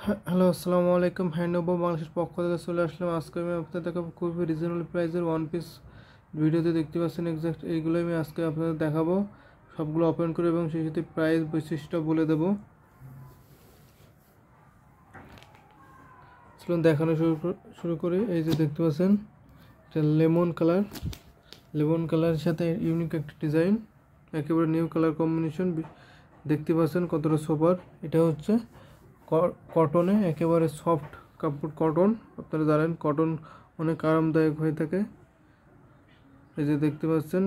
Hello, আসসালামু আলাইকুম। Handloom of বাংলাদেশের পক্ষ থেকে চলে আসলাম। আজকে আমি আপনাদের দেখাবো খুবই রিজনেবল প্রাইসের ওয়ান পিস। ভিডিওতে দেখতে পাচ্ছেন এক্সাক্ট এইগুলোই আমি আজকে আপনাদের দেখাবো। সবগুলো ওপেন করে এবং সেই সাথে প্রাইস বৈশিষ্ট্য বলে দেবো। চলুন দেখানো শুরু করি। এই যে দেখতে পাচ্ছেন এটা লেমন কালারের সাথে ইউনিক একটা ডিজাইন, একেবারে নিউ কালার কম্বিনেশন। দেখতে পাচ্ছেন কতটা সুপার। এটা হচ্ছে কটনে, একেবারে সফট কাপড় কটন। আপনারা জানেন কটন অনেক আরামদায়ক হয়ে থাকে। এই যে দেখতে পাচ্ছেন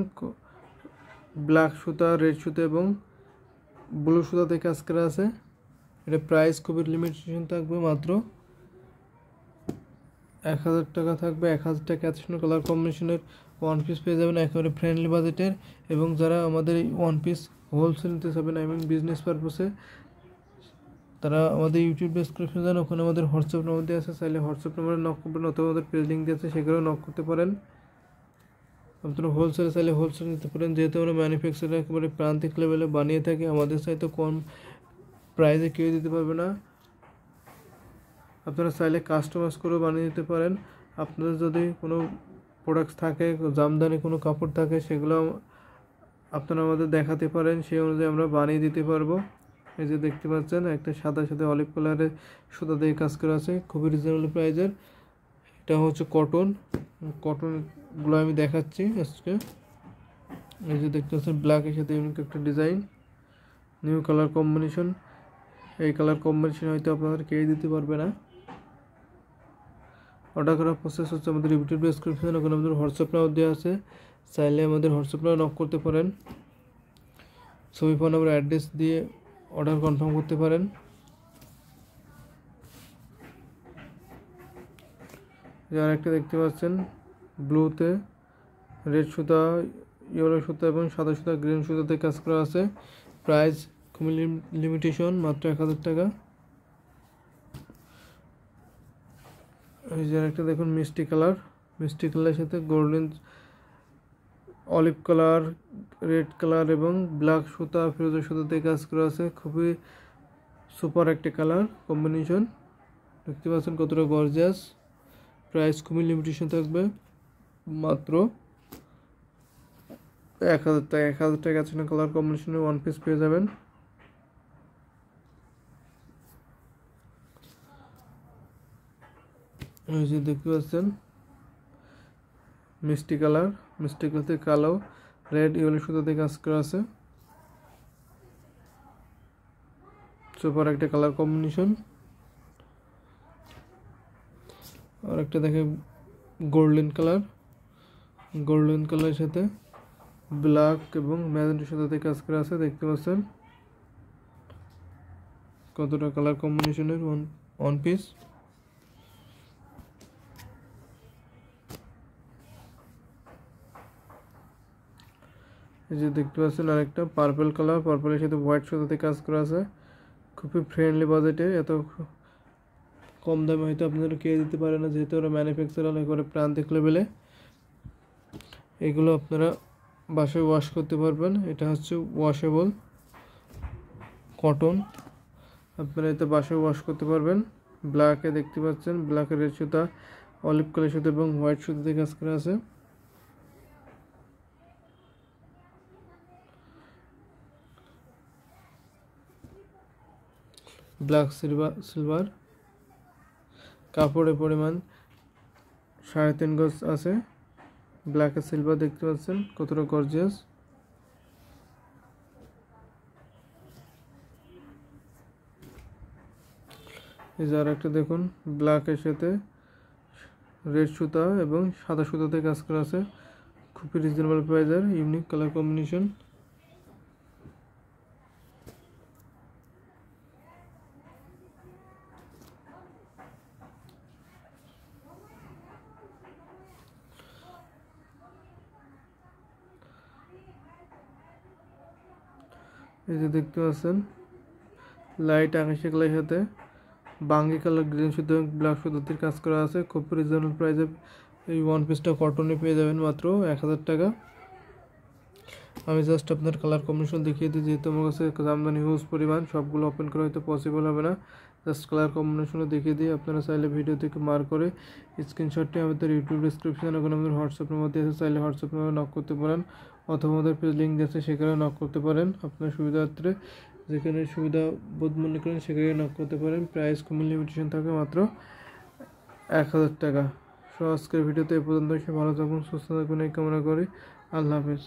ব্ল্যাক সুতা, রেড সুতা এবং ব্লু সুতাতে কাজ করা আছে। এটা প্রাইস খুবই লিমিটেশন থাকবে, মাত্র 1000 টাকা থাকবে। 1000 টাকা এত সুন্দর কালার কম্বিনেশনের ওয়ান পিস পেয়ে যাবেন একেবারে ফ্রেন্ডলি বাজেটের। এবং যারা আমাদের এই ওয়ান পিস হোলসেল নিতে চাবেন, আই মিন বিজনেস পারপাসে, তারা আমাদের ইউটিউব ডেসক্রিপশন জানেন, ওখানে আমাদের হোয়াটসঅ্যাপ নাম্বার দেওয়া আছে। চাইলে হোয়াটসঅ্যাপ নাম্বারে নক করবেন অথবা আমাদের পেজ লিঙ্ক দিয়েছে, সেখানেও নক করতে পারেন। আপনারা হোলসেলে চাইলে হোলসেল নিতে পারেন। যেহেতু আমরা ম্যানুফ্যাকচারার একেবারে প্রান্তিক লেভেলে বানিয়ে থাকি, আমাদের চাইতে কম প্রাইসে কেউ দিতে পারবে না। আপনারা চাইলে কাস্টমাইজ করেও বানিয়ে দিতে পারেন। আপনাদের যদি কোনো প্রোডাক্টস থাকে, জামদানি কোনো কাপড় থাকে, সেগুলো আপনারা আমাদের দেখাতে পারেন, সেই অনুযায়ী আমরা বানিয়ে দিতে পারবো। এই যে দেখতে পাচ্ছেন একটা সাদা সাথে অলিভ কালারের সুতা দিয়ে কাজ করা আছে, খুবই রিজনেবল প্রাইজের। এটা হচ্ছে কটনগুলো আমি দেখাচ্ছি আজকে। এই যে দেখতে পাচ্ছেন ব্ল্যাকের সাথে ইউনিক একটা ডিজাইন, নিউ কালার কম্বিনেশন। এই কালার কম্বিনেশন হয়তো আপনাদের কেউ দিতে পারবে না। অর্ডার করার প্রসেস হচ্ছে আমাদের ইউটিউব ডেসক্রিপশন, ওখানে আমাদের হোয়াটসঅ্যাপ নাম্বার দেওয়া আছে। চাইলে আমাদের হোয়াটসঅ্যাপ নাম্বার নক করতে পারেন। ছবি, ফোন নাম্বার, অ্যাড্রেস দিয়ে অর্ডার কনফার্ম করতে পারেন। যারা একটা দেখতে পাচ্ছেন ব্লুতে রেড সুতা, ইয়েলো সুতা এবং সাদা সুতা, গ্রিন সুতাতে কাজ করা আছে। প্রাইস খুবই লিমিটেশন, মাত্র 1000 টাকা। এই যে একটা দেখুন মিষ্টি কালারের সাথে golden, olive colour, red colour এবং ব্ল্যাক সুতা, ফিরোজা সুতাতে কাজ করা আছে। খুবই সুপার একটা কালার কম্বিনেশন। দেখতে পাচ্ছেন কতটা গর্জিয়াস। প্রাইস খুবই লিমিটেশন থাকবে, মাত্র 1000 টাকা। 1000 টাকা আছে না কালার কম্বিনেশনের ওয়ান পিস পেয়ে যাবেন। এই যে দেখতে পাচ্ছেন মিষ্টি কালারতে কালো, রেড, ইয়েলো সুতাতে কাজ করা আছে। সুপার একটা কালার কম্বিনেশন। আর একটা দেখে গোল্ডেন কালারের সাথে ব্ল্যাক এবং ম্যাজেন্টা সুতাতে কাজ করা আছে। দেখতে পাচ্ছেন কতটা কালার কম্বিনেশনের ওয়ান পিস। এই যে দেখতে পাচ্ছেন আরেকটা পার্পলের সাথে হোয়াইট সুতাতে কাজ করা আছে। খুবই ফ্রেন্ডলি বাজেটে, এত কম দামে হয়তো আপনারা কে দিতে পারে না, যেহেতু ওরা ম্যানুফ্যাকচারার করে প্রান্তিক লেভেলে। এগুলো আপনারা বাসায় ওয়াশ করতে পারবেন। এটা হচ্ছে ওয়াশেবল কটন, আপনারা এতে বাসায় ওয়াশ করতে পারবেন। ব্ল্যাকে দেখতে পাচ্ছেন ব্ল্যাকের রেড সুতা, অলিভ কালার সুতা এবং হোয়াইট সুতাতে কাজ করা আছে। ব্ল্যাক সিলভার কাপড়ের পরিমাণ 3.5 গজ আছে। ব্ল্যাক আর সিলভার দেখতে পাচ্ছেন কতটা গর্জিয়াস। এই যে আর একটা দেখুন ব্ল্যাকের সাথে রেড সুতা এবং সাদা সুতাতে কাজ করা আছে। খুবই রিজনেবল প্রাইসের ইউনিক কালার কম্বিনেশন। এই যে দেখতে পাচ্ছেন লাইট আকাশি কালারের সাথে বাঙ্গি কালার, গ্রিন সুতো এবং ব্ল্যাক সুতোতে কাজ করা আছে। খুব রিজনেবল প্রাইসে এই ওয়ান পিসটা কটনে পেয়ে যাবেন মাত্র 1000 টাকা। আমি জাস্ট আপনার কালার কম্বিনেশন দেখিয়ে দিই, যেহেতু আমার কাছে জামদানি হিউজ পরিমাণ, সবগুলো ওপেন করা হয়তো পসিবল হবে না। জাস্ট কালার কম্বিনেশনও দেখিয়ে দিই। আপনারা চাইলে ভিডিও থেকে মার্ক করে স্ক্রিনশটটি আমাদের ইউটিউব ডিসক্রিপশনে কোনো আমাদের হোয়াটসঅ্যাপের মধ্যে আছে, চাইলে হোয়াটসঅ্যাপে নক করতে পারেন, অথবা আমাদের পেজ লিঙ্ক আছে সেখানে নক করতে পারেন। আপনার সুবিধার্থে যেখানে সুবিধা বোধ মনে করেন সেখানে নক করতে পারেন। প্রাইস কমে লিমিটেশন থাকে মাত্র 1000 টাকা। সো আজকের ভিডিওতে এ পর্যন্ত। ভালো থাকুন, সুস্থ থাকুন এই কামনা করি। আল্লাহ হাফেজ।